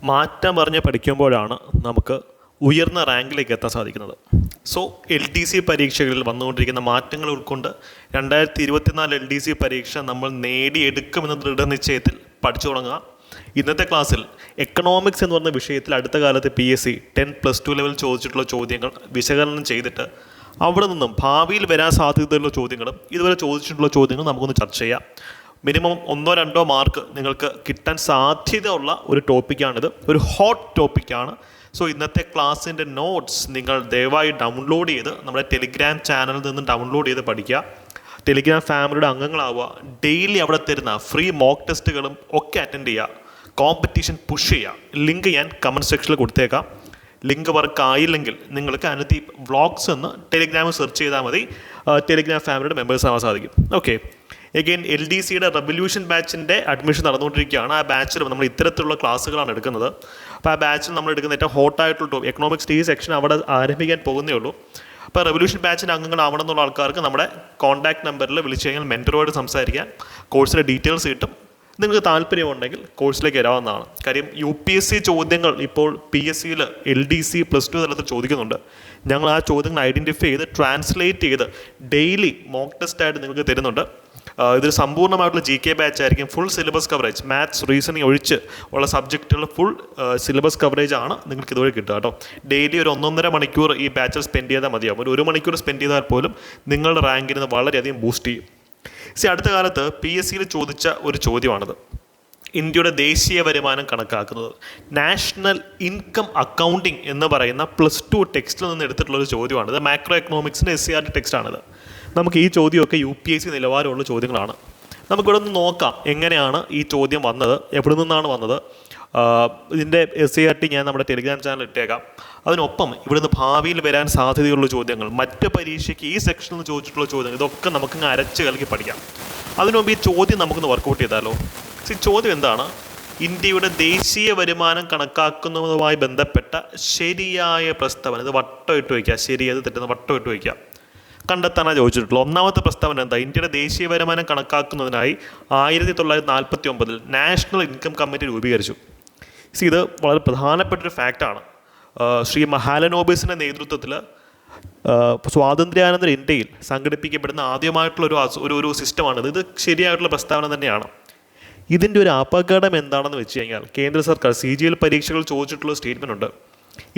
മാറ്റം പറഞ്ഞ് പഠിക്കുമ്പോഴാണ് നമുക്ക് ഉയർന്ന റാങ്കിലേക്ക് എത്താൻ സാധിക്കുന്നത്. സോ LDC പരീക്ഷകളിൽ വന്നുകൊണ്ടിരിക്കുന്ന മാറ്റങ്ങൾ ഉൾക്കൊണ്ട് 2024 LDC പരീക്ഷ നമ്മൾ നേടിയെടുക്കുമെന്ന ദൃഢനിശ്ചയത്തിൽ പഠിച്ചു തുടങ്ങുക. ഇന്നത്തെ ക്ലാസ്സിൽ എക്കണോമിക്സ് എന്ന് പറഞ്ഞ വിഷയത്തിൽ അടുത്ത കാലത്ത് PSC 10+2 ലെവൽ ചോദിച്ചിട്ടുള്ള ചോദ്യങ്ങൾ വിശകലനം ചെയ്തിട്ട് അവിടെ നിന്നും ഭാവിയിൽ വരാൻ സാധ്യതയുള്ള ചോദ്യങ്ങളും ഇതുവരെ ചോദിച്ചിട്ടുള്ള ചോദ്യങ്ങളും നമുക്കൊന്ന് ചർച്ച ചെയ്യാം. മിനിമം 1-2 മാർക്ക് നിങ്ങൾക്ക് കിട്ടാൻ സാധ്യതയുള്ള ഒരു ടോപ്പിക്കാണിത്, ഒരു ഹോട്ട് ടോപ്പിക്കാണ്. സോ ഇന്നത്തെ ക്ലാസ്സിൻ്റെ നോട്ട്സ് നിങ്ങൾ ദയവായി ഡൗൺലോഡ് ചെയ്ത് നമ്മുടെ ടെലിഗ്രാം ചാനലിൽ നിന്ന് ഡൗൺലോഡ് ചെയ്ത് പഠിക്കുക. ടെലിഗ്രാം ഫാമിലിയുടെ അംഗങ്ങളാവുക. ഡെയിലി അവിടെ തരുന്ന ഫ്രീ മോക്ക് ടെസ്റ്റുകളും ഒക്കെ അറ്റൻഡ് ചെയ്യുക. കോമ്പറ്റീഷൻ പുഷ് ചെയ്യുക. ലിങ്ക് ഞാൻ കമൻറ്റ് സെക്ഷനിൽ കൊടുത്തേക്കാം. ലിങ്ക് വർക്ക് ആയില്ലെങ്കിൽ നിങ്ങൾക്ക് അനുദീപ് വ്ളോഗ്സ് എന്ന് ടെലിഗ്രാമിൽ സെർച്ച് ചെയ്താൽ മതി. ടെലിഗ്രാം ഫാമിലിയുടെ മെമ്പേഴ്സ് ആവാൻ സാധിക്കും. ഓക്കെ, എഗെയിൻ LDCയുടെ റെവല്യൂഷൻ ബാച്ചിൻ്റെ അഡ്മിഷൻ നടന്നുകൊണ്ടിരിക്കുകയാണ്. ആ ബാച്ചിൽ നമ്മൾ ഇത്തരത്തിലുള്ള ക്ലാസ്സുകളാണ് എടുക്കുന്നത്. അപ്പോൾ ആ ബാച്ചിൽ നമ്മൾ എടുക്കുന്ന ഏറ്റവും ഹോട്ടായിട്ടുള്ള എക്കണോമിക്സ് T സെക്ഷൻ അവിടെ ആരംഭിക്കാൻ പോകുന്നേ ഉള്ളൂ. അപ്പോൾ റെവല്യൂഷൻ ബാച്ചിൻ്റെ അംഗങ്ങളാവണം എന്നുള്ള ആൾക്കാർക്ക് നമ്മുടെ കോൺടാക്ട് നമ്പറിൽ വിളിച്ചു കഴിഞ്ഞാൽ മെൻറ്ററുമായിട്ട് സംസാരിക്കാൻ കോഴ്സിൻ്റെ ഡീറ്റെയിൽസ് കിട്ടും. നിങ്ങൾക്ക് താല്പര്യമുണ്ടെങ്കിൽ കോഴ്സിലേക്ക് വരാവുന്നതാണ്. കാര്യം UPSC ചോദ്യങ്ങൾ ഇപ്പോൾ PSCയിൽ LDC +2 തലത്തിൽ ചോദിക്കുന്നുണ്ട്. ഞങ്ങൾ ആ ചോദ്യങ്ങൾ ഐഡൻറ്റിഫൈ ചെയ്ത് ട്രാൻസ്ലേറ്റ് ചെയ്ത് ഡെയിലി മോക്ക് ടെസ്റ്റായിട്ട് നിങ്ങൾക്ക് തരുന്നുണ്ട്. ഇതൊരു സമ്പൂർണ്ണമായിട്ടുള്ള GK ബാച്ച് ആയിരിക്കും. Full syllabus coverage, maths reasoning ഒഴിച്ച് ഉള്ള സബ്ജക്റ്റുകൾ ഫുൾ സിലബസ് കവറേജ് ആണ് നിങ്ങൾക്ക് ഇതുവരെ കിട്ടുക കേട്ടോ. ഡെയിലി ഒരു 1.5 മണിക്കൂർ ഈ ബാച്ചിൽ സ്പെൻഡ് ചെയ്താൽ മതിയാവും. ഒരു മണിക്കൂർ സ്പെൻഡ് ചെയ്താൽ പോലും നിങ്ങളുടെ റാങ്കിന് വളരെയധികം ബൂസ്റ്റ് ചെയ്യും. അടുത്ത കാലത്ത് PSCയിൽ ചോദിച്ച ഒരു ചോദ്യമാണിത്. ഇന്ത്യയുടെ ദേശീയ വരുമാനം കണക്കാക്കുന്നത് നാഷണൽ ഇൻകം അക്കൗണ്ടിങ് എന്ന് പറയുന്ന +2 ടെക്സ്റ്റിൽ നിന്ന് എടുത്തിട്ടുള്ളൊരു ചോദ്യമാണിത്. Macro എക്കണോമിക്സിൻ്റെ SCRT ടെക്സ്റ്റാണിത്. നമുക്ക് ഈ ചോദ്യമൊക്കെ UPSC നിലവാരമുള്ള ചോദ്യങ്ങളാണ്. നമുക്കിവിടെ നിന്ന് നോക്കാം എങ്ങനെയാണ് ഈ ചോദ്യം വന്നത്, എവിടെ നിന്നാണ് വന്നത്. ഇതിൻ്റെ SCRT ഞാൻ നമ്മുടെ ടെലിഗ്രാം ചാനൽ ഇട്ടേക്കാം. അതിനൊപ്പം ഇവിടുന്ന് ഭാവിയിൽ വരാൻ സാധ്യതയുള്ള ചോദ്യങ്ങൾ, മറ്റ് പരീക്ഷയ്ക്ക് ഈ സെക്ഷനിൽ നിന്ന് ചോദിച്ചിട്ടുള്ള ചോദ്യങ്ങൾ, ഇതൊക്കെ നമുക്കിങ്ങ് അരച്ച് കലക്കി പഠിക്കാം. അതിനുമുമ്പ് ഈ ചോദ്യം നമുക്കൊന്ന് വർക്കൗട്ട് ചെയ്താലോ. ചോദ്യം എന്താണ്? ഇന്ത്യയുടെ ദേശീയ വരുമാനം കണക്കാക്കുന്നതുമായി ബന്ധപ്പെട്ട ശരിയായ പ്രസ്താവന. ഇത് വട്ടം ഇട്ട് വയ്ക്കുക. ശരിയത് തെറ്റുന്ന വട്ടം ഇട്ട് വയ്ക്കുക. കണ്ടെത്താനാണ് ചോദിച്ചിട്ടുള്ളത്. ഒന്നാമത്തെ പ്രസ്താവന എന്താ? ഇന്ത്യയുടെ ദേശീയ വരുമാനം കണക്കാക്കുന്നതിനായി 1949 നാഷണൽ ഇൻകം കമ്മിറ്റി രൂപീകരിച്ചു. ഇത് വളരെ പ്രധാനപ്പെട്ടൊരു ഫാക്റ്റാണ്. ശ്രീ മഹാലനോബിസിൻ്റെ നേതൃത്വത്തിൽ സ്വാതന്ത്ര്യാനന്തര ഇന്ത്യയിൽ സംഘടിപ്പിക്കപ്പെടുന്ന ആദ്യമായിട്ടുള്ള ഒരു സിസ്റ്റമാണിത്. ഇത് ശരിയായിട്ടുള്ള പ്രസ്താവന തന്നെയാണ്. ഇതിൻ്റെ ഒരു അപകടം എന്താണെന്ന് വെച്ച് കഴിഞ്ഞാൽ കേന്ദ്ര സർക്കാർ CGL പരീക്ഷകൾ ചോദിച്ചിട്ടുള്ള സ്റ്റേറ്റ്മെൻ്റ് ഉണ്ട്.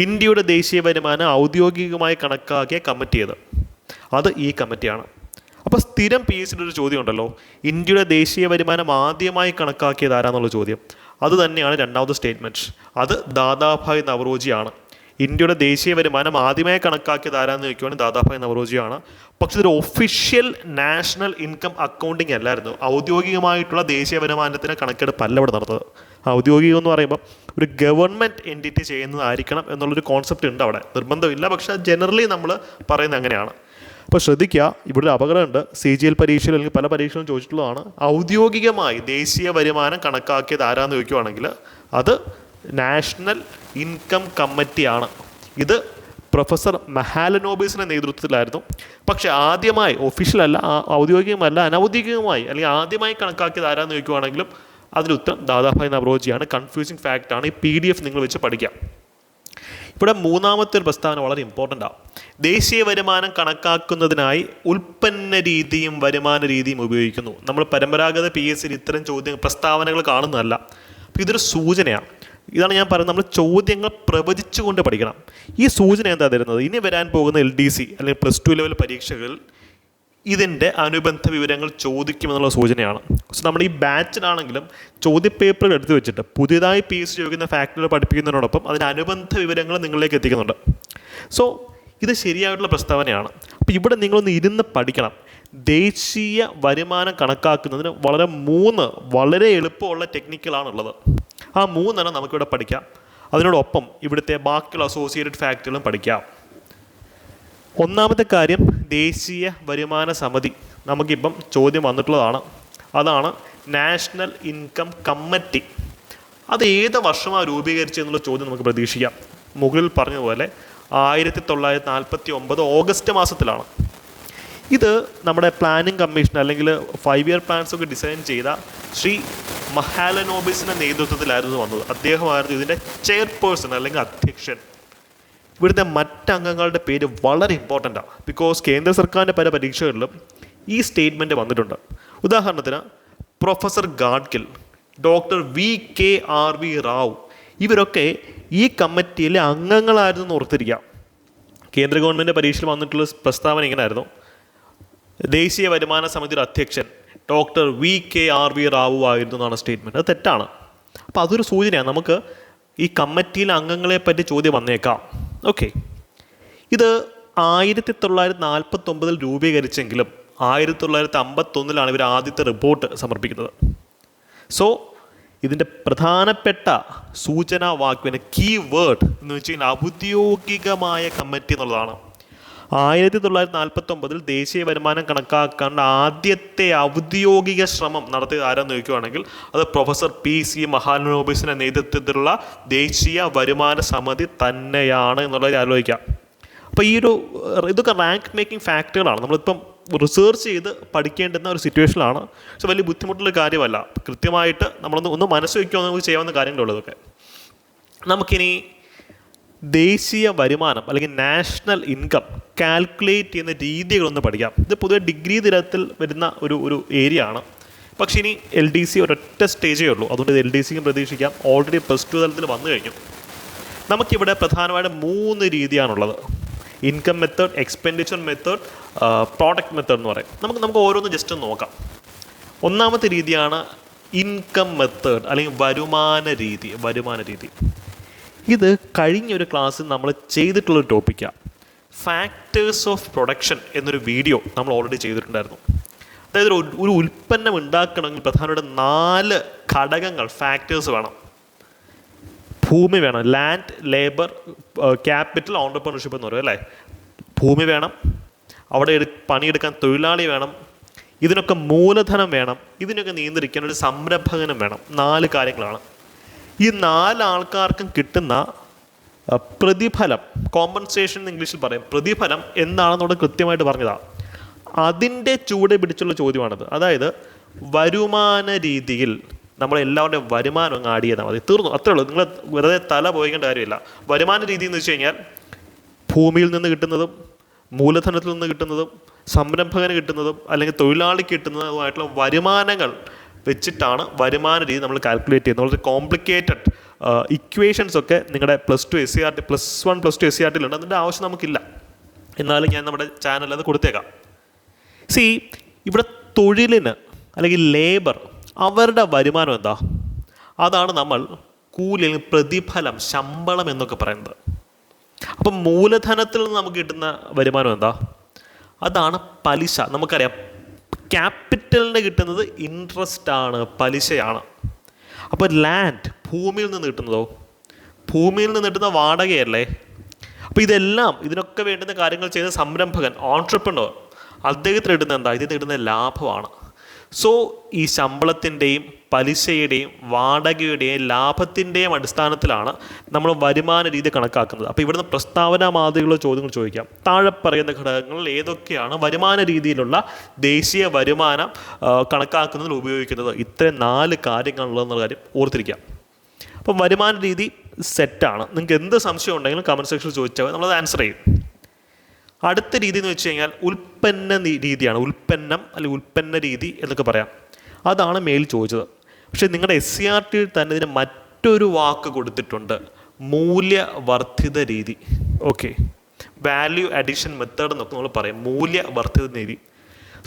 ഇന്ത്യയുടെ ദേശീയ വരുമാനം ഔദ്യോഗികമായി കണക്കാക്കിയ കമ്മിറ്റി അത് ഈ കമ്മിറ്റിയാണ്. അപ്പോൾ സ്ഥിരം PSCയുടെ ഒരു ചോദ്യം ഉണ്ടല്ലോ, ഇന്ത്യയുടെ ദേശീയ വരുമാനം ആദ്യമായി കണക്കാക്കിയത് ആരാന്നുള്ള ചോദ്യം. അത് തന്നെയാണ് രണ്ടാമത്തെ സ്റ്റേറ്റ്മെൻറ്റ്. അത് ദാദാഭായ് നവറോജിയാണ്. ഇന്ത്യയുടെ ദേശീയ വരുമാനം ആദ്യമായി കണക്കാക്കിയത് ആരാന്ന് ചോദിക്കുവാണെങ്കിൽ ദാദാഭായ് നവറോജിയാണ്. പക്ഷേ ഇതൊരു ഒഫീഷ്യൽ നാഷണൽ ഇൻകം അക്കൗണ്ടിങ് അല്ലായിരുന്നു. ഔദ്യോഗികമായിട്ടുള്ള ദേശീയ വരുമാനത്തിന് കണക്കെടുപ്പല്ല ഇവിടെ നടന്നത്. ഔദ്യോഗികം എന്ന് പറയുമ്പോൾ ഒരു ഗവൺമെൻറ് എൻറ്റിറ്റി ചെയ്യുന്നതായിരിക്കണം എന്നുള്ളൊരു കോൺസെപ്റ്റ് ഉണ്ട് അവിടെ. നിർബന്ധമില്ല, പക്ഷേ ജനറലി നമ്മൾ പറയുന്നത് അങ്ങനെയാണ്. അപ്പോൾ ശ്രദ്ധിക്കുക, ഇവിടെ ഒരു അപകടമുണ്ട്. CGL പരീക്ഷയിൽ അല്ലെങ്കിൽ പല പരീക്ഷകളും ചോദിച്ചിട്ടുള്ളതാണ്. ഔദ്യോഗികമായി ദേശീയ വരുമാനം കണക്കാക്കിയത് ആരാന്ന് ചോദിക്കുവാണെങ്കിൽ അത് നാഷണൽ ഇൻകം കമ്മിറ്റിയാണ്. ഇത് പ്രൊഫസർ മഹാലനോബിസിൻ്റെ നേതൃത്വത്തിലായിരുന്നു. പക്ഷേ ആദ്യമായി ഒഫീഷ്യൽ അല്ല, ഔദ്യോഗികമല്ല, അനൗദ്യോഗികമായി അല്ലെങ്കിൽ ആദ്യമായി കണക്കാക്കിയത് ആരാന്ന് ചോദിക്കുവാണെങ്കിലും അതിനുത്തരം ദാദാഭായ് നവറോജിയാണ്. കൺഫ്യൂസിങ് ഫാക്റ്റാണ്. ഈ PDF നിങ്ങൾ വെച്ച് പഠിക്കാം. ഇവിടെ മൂന്നാമത്തെ ഒരു പ്രസ്താവന വളരെ ഇമ്പോർട്ടൻ്റ് ആണ്. ദേശീയ വരുമാനം കണക്കാക്കുന്നതിനായി ഉൽപ്പന്ന രീതിയും വരുമാന രീതിയും ഉപയോഗിക്കുന്നു. നമ്മൾ പരമ്പരാഗത PSCയിൽ ഇത്തരം പ്രസ്താവനകൾ കാണുന്നതല്ല. അപ്പോൾ ഇതൊരു സൂചനയാണ്. ഇതാണ് ഞാൻ പറയുന്നത്, നമ്മൾ ചോദ്യങ്ങൾ പ്രവചിച്ചുകൊണ്ട് പഠിക്കണം. ഈ സൂചന എന്താ തരുന്നത്? ഇനി വരാൻ പോകുന്ന LDC അല്ലെങ്കിൽ +2 ലെവൽ പരീക്ഷകളിൽ ഇതിൻ്റെ അനുബന്ധ വിവരങ്ങൾ ചോദിക്കുമെന്നുള്ള സൂചനയാണ്. സോ നമ്മുടെ ഈ ബാച്ചിലാണെങ്കിലും ചോദ്യപേപ്പറുകൾ എടുത്തു വെച്ചിട്ട് പുതിയതായി PSC ചോദിക്കുന്ന ഫാക്ടറുകൾ പഠിപ്പിക്കുന്നതിനോടൊപ്പം അതിന് അനുബന്ധ വിവരങ്ങൾ നിങ്ങളിലേക്ക് എത്തിക്കുന്നുണ്ട്. സോ ഇത് ശരിയായിട്ടുള്ള പ്രസ്താവനയാണ്. അപ്പോൾ ഇവിടെ നിങ്ങളൊന്ന് ഇരുന്ന് പഠിക്കണം. ദേശീയ വരുമാനം കണക്കാക്കുന്നതിന് 3 വളരെ എളുപ്പമുള്ള ടെക്നിക്കുകളാണുള്ളത്. ആ 3 നമുക്കിവിടെ പഠിക്കാം. അതിനോടൊപ്പം ഇവിടുത്തെ ബാക്കിയുള്ള അസോസിയേറ്റഡ് ഫാക്ടറുകളും പഠിക്കാം. ഒന്നാമത്തെ കാര്യം, ദേശീയ വരുമാന സമിതി. നമുക്കിപ്പം ചോദ്യം വന്നിട്ടുള്ളതാണ്. അതാണ് നാഷണൽ ഇൻകം കമ്മിറ്റി. അത് ഏത് വർഷമാണ് രൂപീകരിച്ചതെന്നുള്ള ചോദ്യം നമുക്ക് പ്രതീക്ഷിക്കാം. മുകളിൽ പറഞ്ഞതുപോലെ 1949 ഓഗസ്റ്റ് മാസത്തിലാണ്. ഇത് നമ്മുടെ പ്ലാനിംഗ് കമ്മീഷൻ അല്ലെങ്കിൽ 5 ഇയർ പ്ലാൻസ് ഒക്കെ ഡിസൈൻ ചെയ്ത ശ്രീ മഹാലനോബിസിൻ്റെ നേതൃത്വത്തിലായിരുന്നു വന്നത്. അദ്ദേഹമായിരുന്നു ഇതിൻ്റെ ചെയർപേഴ്സൺ അല്ലെങ്കിൽ അധ്യക്ഷൻ. ഇവിടുത്തെ മറ്റംഗങ്ങളുടെ പേര് വളരെ ഇമ്പോർട്ടൻ്റാണ്. ബിക്കോസ് കേന്ദ്ര സർക്കാരിൻ്റെ പല പരീക്ഷകളിലും ഈ സ്റ്റേറ്റ്മെൻറ്റ് വന്നിട്ടുണ്ട്. ഉദാഹരണത്തിന് professor Gadgil, doctor VKRV Rao, ഇവരൊക്കെ ഈ കമ്മിറ്റിയിലെ അംഗങ്ങളായിരുന്നു ഓർത്തിരിക്കാം. കേന്ദ്ര ഗവൺമെൻറ് പരീക്ഷയിൽ വന്നിട്ടുള്ള പ്രസ്താവന ഇങ്ങനെയായിരുന്നു: ദേശീയ വരുമാന സമിതിയുടെ അധ്യക്ഷൻ ഡോക്ടർ VKRV റാവു ആയിരുന്നു എന്നാണ് സ്റ്റേറ്റ്മെൻറ്റ്. അത് തെറ്റാണ്. അപ്പോൾ അതൊരു സൂചനയാണ്, നമുക്ക് ഈ കമ്മിറ്റിയിലെ അംഗങ്ങളെ പറ്റി ചോദ്യം വന്നേക്കാം. ഓക്കെ, ഇത് 1949 രൂപീകരിച്ചെങ്കിലും 1951 ഇവർ ആദ്യത്തെ റിപ്പോർട്ട് സമർപ്പിക്കുന്നത്. സോ ഇതിൻ്റെ പ്രധാനപ്പെട്ട സൂചനാവാക്യം, കീ വേർഡ് എന്ന് വെച്ച് കഴിഞ്ഞാൽ ഔദ്യോഗികമായ കമ്മിറ്റി എന്നുള്ളതാണ്. 1949 ദേശീയ വരുമാനം കണക്കാക്കാനുള്ള ആദ്യത്തെ ഔദ്യോഗിക ശ്രമം നടത്തിയത് ആരാന്ന് ചോദിക്കുകയാണെങ്കിൽ അത് പ്രൊഫസർ PC മഹാലനോബിസിൻ്റെ നേതൃത്വത്തിലുള്ള ദേശീയ വരുമാന സമിതി തന്നെയാണ് എന്നുള്ളത് ആലോചിക്കാം. അപ്പോൾ ഇതൊക്കെ റാങ്ക് മേക്കിംഗ് ഫാക്ടറുകളാണ്. നമ്മളിപ്പം റിസർച്ച് ചെയ്ത് പഠിക്കേണ്ടുന്ന ഒരു സിറ്റുവേഷനിലാണ്. പക്ഷെ വലിയ ബുദ്ധിമുട്ടുള്ള കാര്യമല്ല. കൃത്യമായിട്ട് നമ്മളൊന്ന് മനസ്സ് വയ്ക്കുക, നമുക്ക് ചെയ്യാവുന്ന കാര്യങ്ങളുള്ളതൊക്കെ. നമുക്കിനി ദേശീയ വരുമാനം അല്ലെങ്കിൽ നാഷണൽ ഇൻകം കാൽക്കുലേറ്റ് ചെയ്യുന്ന രീതികളൊന്ന് പഠിക്കാം. ഇത് പൊതുവെ ഡിഗ്രി തലത്തിൽ വരുന്ന ഒരു ഏരിയ ആണ്. പക്ഷേ ഇനി LDC ഒരൊറ്റ സ്റ്റേജേ ഉള്ളൂ. അതുകൊണ്ട് ഇത് LDCക്കും പ്രതീക്ഷിക്കാം. ഓൾറെഡി +2 തലത്തിൽ വന്നു കഴിഞ്ഞു. നമുക്കിവിടെ പ്രധാനമായിട്ടും 3 രീതിയാണുള്ളത്: income method, expenditure method, product method എന്ന് പറയും. നമുക്ക് ഓരോന്ന് ജസ്റ്റ് ഒന്ന് നോക്കാം. ഒന്നാമത്തെ രീതിയാണ് ഇൻകം മെത്തേഡ് അല്ലെങ്കിൽ വരുമാന രീതി. ഇത് കഴിഞ്ഞൊരു ക്ലാസ്സിൽ നമ്മൾ ചെയ്തിട്ടുള്ളൊരു ടോപ്പിക്കാണ്. ഫാക്ടേഴ്സ് ഓഫ് പ്രൊഡക്ഷൻ എന്നൊരു വീഡിയോ നമ്മൾ ഓൾറെഡി ചെയ്തിട്ടുണ്ടായിരുന്നു. അതായത് ഒരു ഉൽപ്പന്നം ഉണ്ടാക്കണമെങ്കിൽ പ്രധാനമായിട്ട് 4 ഘടകങ്ങൾ, ഫാക്ടേഴ്സ് വേണം. ഭൂമി വേണം, ലാൻഡ്, ലേബർ, ക്യാപിറ്റൽ, ഓൺടർപ്രണർഷിപ്പ് എന്ന് പറയും അല്ലേ. ഭൂമി വേണം, അവിടെ പണിയെടുക്കാൻ തൊഴിലാളി വേണം, ഇതിനൊക്കെ മൂലധനം വേണം, ഇതിനൊക്കെ നിയന്ത്രിക്കാൻ ഒരു സംരംഭകനും വേണം. 4 കാര്യങ്ങളാണ്. ഈ 4 ആൾക്കാർക്കും കിട്ടുന്ന പ്രതിഫലം, കോമ്പൻസേഷൻ എന്ന് ഇംഗ്ലീഷിൽ പറയും, പ്രതിഫലം എന്താണെന്നോട് കൃത്യമായിട്ട് പറഞ്ഞതാണ്. അതിൻ്റെ ചൂട് പിടിച്ചുള്ള ചോദ്യമാണത്. അതായത് വരുമാന രീതിയിൽ നമ്മളെല്ലാവരുടെയും വരുമാനം അങ്ങ് ആഡ് ചെയ്താൽ മതി, തീർന്നു, അത്രേ ഉള്ളൂ. നിങ്ങൾ വെറുതെ തല പോയിക്കേണ്ട കാര്യമില്ല. വരുമാന രീതി എന്ന് വെച്ച് കഴിഞ്ഞാൽ ഭൂമിയിൽ നിന്ന് കിട്ടുന്നതും മൂലധനത്തിൽ നിന്ന് കിട്ടുന്നതും സംരംഭകന് കിട്ടുന്നതും അല്ലെങ്കിൽ തൊഴിലാളിക്ക് കിട്ടുന്നതുമായിട്ടുള്ള വരുമാനങ്ങൾ വെച്ചിട്ടാണ് വരുമാന രീതി നമ്മൾ കാൽക്കുലേറ്റ് ചെയ്യുന്നത്. വളരെ കോംപ്ലിക്കേറ്റഡ് ഇക്വേഷൻസ് ഒക്കെ നിങ്ങളുടെ +1 +2 SCRT ഉണ്ട്. അതിൻ്റെ ആവശ്യം നമുക്കില്ല. എന്നാലും ഞാൻ നമ്മുടെ ചാനലിൽ അത് കൊടുത്തേക്കാം. ഇവിടെ തൊഴിലിന് അല്ലെങ്കിൽ ലേബർ അവരുടെ വരുമാനം എന്താ? അതാണ് നമ്മൾ കൂലി അല്ലെങ്കിൽ പ്രതിഫലം, ശമ്പളം എന്നൊക്കെ പറയുന്നത്. അപ്പം മൂലധനത്തിൽ നിന്ന് നമുക്ക് കിട്ടുന്ന വരുമാനം എന്താ? അതാണ് പലിശ. നമുക്കറിയാം ക്യാപിറ്റലിന് കിട്ടുന്നത് ഇൻട്രസ്റ്റ് ആണ്, പലിശയാണ്. അപ്പോൾ ലാൻഡ്, ഭൂമിയിൽ നിന്ന് കിട്ടുന്നതോ? ഭൂമിയിൽ നിന്ന് കിട്ടുന്ന വാടകയല്ലേ. അപ്പോൾ ഇതിനൊക്കെ വേണ്ടുന്ന കാര്യങ്ങൾ ചെയ്യുന്ന സംരംഭകൻ, ഓൺട്രപ്രണർ, അദ്ദേഹത്തിന് കിട്ടുന്ന എന്താ? ഇതിന് കിട്ടുന്ന ലാഭമാണ്. സോ ഈ ശമ്പളത്തിൻ്റെയും പലിശയുടെയും വാടകയുടെയും ലാഭത്തിൻ്റെയും അടിസ്ഥാനത്തിലാണ് നമ്മൾ വരുമാന രീതി കണക്കാക്കുന്നത്. അപ്പോൾ ഇവിടുന്ന് പ്രസ്താവന മാതൃകയുള്ള ചോദ്യങ്ങൾ ചോദിക്കാം. താഴെ പറയുന്ന ഘടകങ്ങളിൽ ഏതൊക്കെയാണ് വരുമാന രീതിയിലുള്ള ദേശീയ വരുമാനം കണക്കാക്കുന്നതിൽ ഉപയോഗിക്കുന്നത്? ഇത്രയും 4 കാര്യങ്ങളുള്ളതെന്നുള്ള കാര്യം ഓർത്തിരിക്കാം. അപ്പം വരുമാന രീതി സെറ്റാണ്. നിങ്ങൾക്ക് എന്ത് സംശയം ഉണ്ടെങ്കിലും കമൻറ്റ് സെക്ഷനിൽ ചോദിച്ചാൽ നമ്മളത് ആൻസർ ചെയ്യും. അടുത്ത രീതി എന്ന് വെച്ച് കഴിഞ്ഞാൽ ഉൽപ്പന്ന രീതിയാണ്. ഉൽപ്പന്നം അല്ലെങ്കിൽ ഉൽപ്പന്ന രീതി എന്നൊക്കെ പറയാം. അതാണ് മേൽ ചോദിച്ചത്. പക്ഷേ നിങ്ങളുടെ SCRT തന്നെ ഇതിന് മറ്റൊരു വാക്ക് കൊടുത്തിട്ടുണ്ട്: മൂല്യവർദ്ധിത രീതി. ഓക്കെ, വാല്യൂ അഡീഷൻ മെത്തേഡ് എന്നൊക്കെ നമ്മൾ പറയും, മൂല്യവർദ്ധിത രീതി.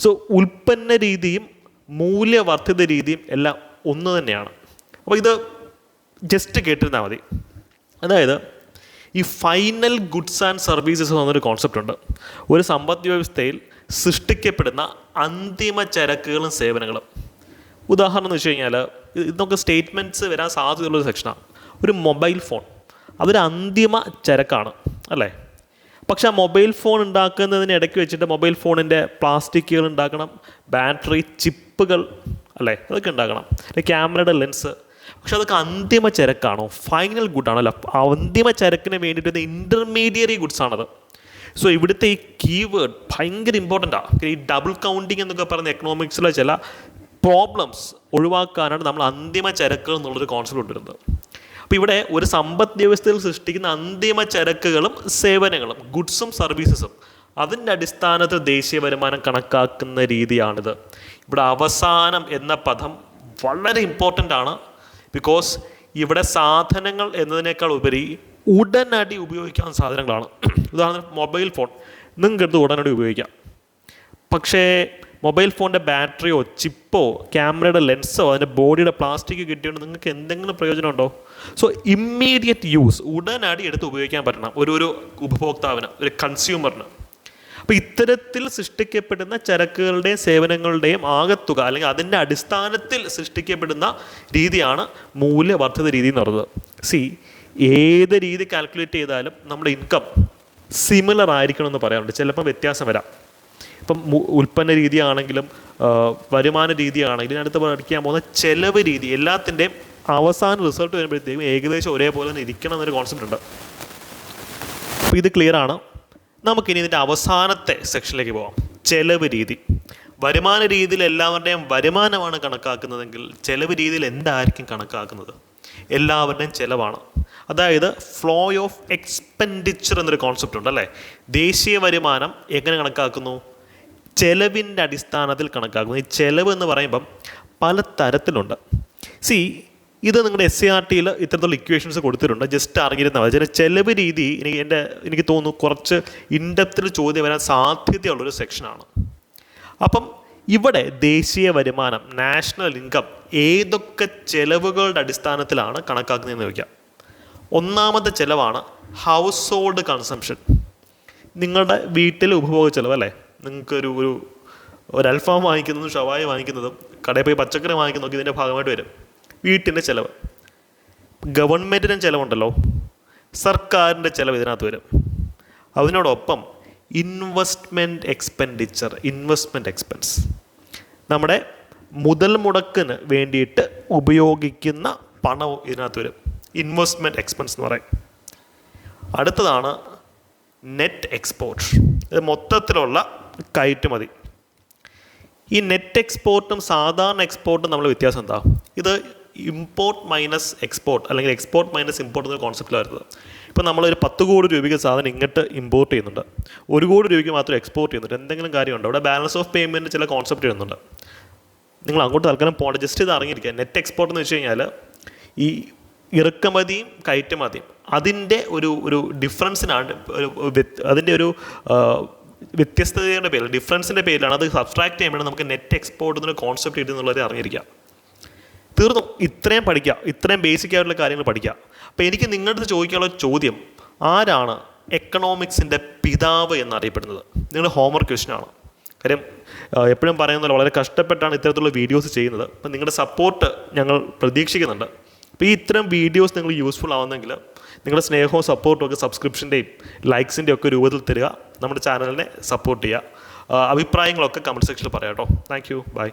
സോ ഉൽപ്പന്ന രീതിയും മൂല്യവർദ്ധിത രീതിയും എല്ലാം ഒന്ന് തന്നെയാണ്. അപ്പോൾ ഇത് ജസ്റ്റ് കേട്ടിരുന്നാൽ മതി. അതായത് ഈ ഫൈനൽ ഗുഡ്സ് ആൻഡ് സർവീസസ് എന്നൊരു കോൺസെപ്റ്റ് ഉണ്ട്. ഒരു സമ്പദ് വ്യവസ്ഥയിൽ സൃഷ്ടിക്കപ്പെടുന്ന അന്തിമ ചരക്കുകളും സേവനങ്ങളും. ഉദാഹരണം എന്ന് വെച്ച് കഴിഞ്ഞാൽ ഇതൊക്കെ സ്റ്റേറ്റ്മെൻറ്റ്സ് വരാൻ സാധ്യതയുള്ളൊരു സെക്ഷനാണ്. ഒരു മൊബൈൽ ഫോൺ, അതൊരു അന്തിമ ചരക്കാണ് അല്ലേ. പക്ഷെ ആ മൊബൈൽ ഫോൺ ഉണ്ടാക്കുന്നതിന് ഇടയ്ക്ക് വെച്ചിട്ട് മൊബൈൽ ഫോണിൻ്റെ പ്ലാസ്റ്റിക്കുകൾ ഉണ്ടാക്കണം, ബാറ്ററി, ചിപ്പുകൾ അല്ലേ, അതൊക്കെ ഉണ്ടാക്കണം, ക്യാമറയുടെ ലെൻസ്. പക്ഷെ അതൊക്കെ അന്തിമ ചരക്കാണോ? ഫൈനൽ ഗുഡാണല്ലോ. അന്തിമ ചരക്കിന് വേണ്ടിയിട്ട് ഇൻ്റർമീഡിയറി ഗുഡ്സ് ആണത്. സോ ഇവിടുത്തെ ഈ കീവേഡ് ഭയങ്കര ഇമ്പോർട്ടൻ്റാണ്. ഈ ഡബിൾ കൗണ്ടിങ് എന്നൊക്കെ പറയുന്ന എക്കണോമിക്സിലെ ചില പ്രോബ്ലംസ് ഒഴിവാക്കാനാണ് നമ്മൾ അന്തിമ ചരക്കുകൾ എന്നുള്ളൊരു കോൺസെപ്റ്റ് കൊണ്ടുവരുന്നത്. അപ്പോൾ ഇവിടെ ഒരു സമ്പദ് വ്യവസ്ഥയിൽ സൃഷ്ടിക്കുന്ന അന്തിമ ചരക്കുകളും സേവനങ്ങളും, ഗുഡ്സും സർവീസസും, അതിൻ്റെ അടിസ്ഥാനത്തിൽ ദേശീയ വരുമാനം കണക്കാക്കുന്ന രീതിയാണിത്. ഇവിടെ അവസാനം എന്ന പദം വളരെ ഇമ്പോർട്ടൻ്റ് ആണ്. ബിക്കോസ് ഇവിടെ സാധനങ്ങൾ എന്നതിനേക്കാൾ ഉപരി ഉടനടി ഉപയോഗിക്കാവുന്ന സാധനങ്ങളാണ്. ഉദാഹരണത്തിന് മൊബൈൽ ഫോൺ നിങ്ങൾക്കെടുത്ത് ഉടനടി ഉപയോഗിക്കാം. പക്ഷേ മൊബൈൽ ഫോണിൻ്റെ ബാറ്ററിയോ ചിപ്പോ ക്യാമറയുടെ ലെൻസോ അതിൻ്റെ ബോഡിയുടെ പ്ലാസ്റ്റിക് കിട്ടിയോണ്ട് നിങ്ങൾക്ക് എന്തെങ്കിലും പ്രയോജനമുണ്ടോ? സോ ഇമ്മീഡിയറ്റ് യൂസ്, ഉടനടി എടുത്ത് ഉപയോഗിക്കാൻ പറ്റണം ഒരു ഉപഭോക്താവിന്, ഒരു കൺസ്യൂമറിന്. അപ്പോൾ ഇത്തരത്തിൽ സൃഷ്ടിക്കപ്പെടുന്ന ചരക്കുകളുടെയും സേവനങ്ങളുടെയും ആകത്തുക അല്ലെങ്കിൽ അതിൻ്റെ അടിസ്ഥാനത്തിൽ സൃഷ്ടിക്കപ്പെടുന്ന രീതിയാണ് മൂല്യവർദ്ധിത രീതി എന്ന് പറയുന്നത്. ഏത് രീതി കാൽക്കുലേറ്റ് ചെയ്താലും നമ്മുടെ ഇൻകം സിമിലർ ആയിരിക്കണമെന്ന് പറയാറുണ്ട്. ചിലപ്പോൾ വ്യത്യാസം വരാം. ഇപ്പം ഉൽപ്പന്ന രീതിയാണെങ്കിലും വരുമാന രീതിയാണെങ്കിലും ഇതിനടുത്ത് പഠിക്കാൻ പോകുന്ന ചെലവ് രീതി, എല്ലാത്തിൻ്റെയും അവസാന റിസൾട്ട് വരുമ്പോഴത്തേക്കും ഏകദേശം ഒരേപോലെ തന്നെ ഇരിക്കണം എന്നൊരു കോൺസെപ്റ്റ് ഉണ്ട്. അപ്പോൾ ഇത് ക്ലിയർ ആണ്. നമുക്കിനി ഇതിൻ്റെ അവസാനത്തെ സെക്ഷനിലേക്ക് പോകാം. ചെലവ് രീതി. വരുമാന രീതിയിൽ എല്ലാവരുടെയും വരുമാനമാണ് കണക്കാക്കുന്നതെങ്കിൽ ചെലവ് രീതിയിൽ എന്തായിരിക്കും കണക്കാക്കുന്നത്? എല്ലാവരുടെയും ചെലവാണ്. അതായത് ഫ്ലോ ഓഫ് എക്സ്പെൻഡിച്ചർ എന്നൊരു കോൺസെപ്റ്റ് ഉണ്ട് അല്ലേ? ദേശീയ വരുമാനം എങ്ങനെ കണക്കാക്കുന്നു? ചെലവിൻ്റെ അടിസ്ഥാനത്തിൽ കണക്കാക്കുന്നു. ഈ ചെലവ് എന്ന് പറയുമ്പം പല തരത്തിലുണ്ട്. ഇത് നിങ്ങളുടെ SCERT-യിൽ ഇത്തരത്തിലുള്ള ഇക്വേഷൻസ് കൊടുത്തിട്ടുണ്ട്. ജസ്റ്റ് അറിഞ്ഞിരുന്നാൽ മതി. ചെലവ് രീതി എനിക്ക് തോന്നുന്നു കുറച്ച് ഇൻഡെപ്തിൽ ചോദ്യം വരാൻ സാധ്യതയുള്ളൊരു സെക്ഷനാണ്. അപ്പം ഇവിടെ ദേശീയ വരുമാനം, നാഷണൽ ഇൻകം ഏതൊക്കെ ചെലവുകളുടെ അടിസ്ഥാനത്തിലാണ് കണക്കാക്കുന്നതെന്ന് ചോദിക്കാം. ഒന്നാമത്തെ ചെലവാണ് ഹൗസ് ഹോൾഡ് കൺസംഷൻ. നിങ്ങളുടെ വീട്ടിലെ ഉപഭോഗ ചെലവ് അല്ലേ? നിങ്ങൾക്കൊരു ഒരു അൽഫാം വാങ്ങിക്കുന്നതും ഷവായ വാങ്ങിക്കുന്നതും കടയിൽ പോയി പച്ചക്കറി വാങ്ങിക്കുന്നതൊക്കെ ഇതിൻ്റെ ഭാഗമായിട്ട് വരും. വീട്ടിൻ്റെ ചിലവ്, ഗവൺമെൻറ്റിനും ചിലവുണ്ടല്ലോ, സർക്കാരിൻ്റെ ചിലവ് ഇതിനകത്ത് വരും. അതിനോടൊപ്പം ഇൻവെസ്റ്റ്മെൻറ്റ് എക്സ്പെൻസ്, നമ്മുടെ മുതൽ മുടക്കിന് വേണ്ടിയിട്ട് ഉപയോഗിക്കുന്ന പണവും ഇതിനകത്ത് വരും. ഇൻവെസ്റ്റ്മെൻറ്റ് എക്സ്പെൻസ് എന്ന് പറയും. അടുത്തതാണ് നെറ്റ് എക്സ്പോർട്ട്. ഇത് മൊത്തത്തിലുള്ള കയറ്റുമതി. ഈ നെറ്റ് എക്സ്പോർട്ടും സാധാരണ എക്സ്പോർട്ടും തമ്മിലുള്ള വ്യത്യാസം എന്താ? ഇത് ഇമ്പോർട്ട് മൈനസ് എക്സ്പോർട്ട് അല്ലെങ്കിൽ എക്സ്പോർട്ട് മൈനസ് ഇമ്പോർട്ട് എന്നൊരു കോൺസെപ്റ്റിലാണ് വരുന്നത്. ഇപ്പോൾ നമ്മളൊരു 10 കോടി രൂപയ്ക്ക് സാധനം ഇങ്ങോട്ട് ഇമ്പോർട്ട് ചെയ്യുന്നുണ്ട്, 1 കോടി രൂപയ്ക്ക് മാത്രം എക്സ്പോർട്ട് ചെയ്യുന്നുണ്ട്. എന്തെങ്കിലും കാര്യമുണ്ടോ? ഇവിടെ ബാലൻസ് ഓഫ് പേയ്മെൻറ്റ് ചില കോൺസെപ്റ്റ് വരുന്നുണ്ട്. നിങ്ങൾ അങ്ങോട്ട് തൽക്കാലം പോകണ്ട, ജസ്റ്റ് ഇത് അറിഞ്ഞിരിക്കുക. നെറ്റ് എക്സ്പോർട്ട് എന്ന് വെച്ച് കഴിഞ്ഞാൽ ഈ ഇറക്കുമതിയും കയറ്റുമതിയും അതിൻ്റെ ഒരു ഡിഫറൻസിനാണ്, അതിൻ്റെ ഒരു വ്യത്യസ്തതയുടെ പേരിൽ, ഡിഫറൻസിൻ്റെ പേരിലാണ് അത് സബ്സ്ട്രാക്ട് ചെയ്യുമ്പോൾ നമുക്ക് നെറ്റ് എക്സ്പോർട്ട് എന്നൊരു കോൺസെപ്റ്റ് ഇടുന്നുള്ളത് അറിഞ്ഞിരിക്കുക. തീർന്നു. ഇത്രയും പഠിക്കുക, ഇത്രയും ബേസിക് ആയിട്ടുള്ള കാര്യങ്ങൾ പഠിക്കുക. അപ്പോൾ എനിക്ക് നിങ്ങളുടെ അടുത്ത് ചോദിക്കാനുള്ള ചോദ്യം, ആരാണ് എക്കണോമിക്സിൻ്റെ പിതാവ് എന്നറിയപ്പെടുന്നത്? നിങ്ങളുടെ ഹോംവർക്ക് ക്വസ്റ്റ്യനാണ്. കാര്യം എപ്പോഴും പറയുന്നത് വളരെ കഷ്ടപ്പെട്ടാണ് ഇത്തരത്തിലുള്ള വീഡിയോസ് ചെയ്യുന്നത്. അപ്പം നിങ്ങളുടെ സപ്പോർട്ട് ഞങ്ങൾ പ്രതീക്ഷിക്കുന്നുണ്ട്. അപ്പോൾ ഈ ഇത്തരം വീഡിയോസ് നിങ്ങൾ യൂസ്ഫുൾ ആവുന്നെങ്കിൽ നിങ്ങളുടെ സ്നേഹവും സപ്പോർട്ടും ഒക്കെ സബ്സ്ക്രിപ്ഷൻ്റെയും ലൈക്സിൻ്റെയും ഒക്കെ രൂപത്തിൽ തരിക. നമ്മുടെ ചാനലിനെ സപ്പോർട്ട് ചെയ്യുക. അഭിപ്രായങ്ങളൊക്കെ കമൻറ്റ് സെക്ഷനിൽ പറയാം കേട്ടോ. Thank you. ബൈ.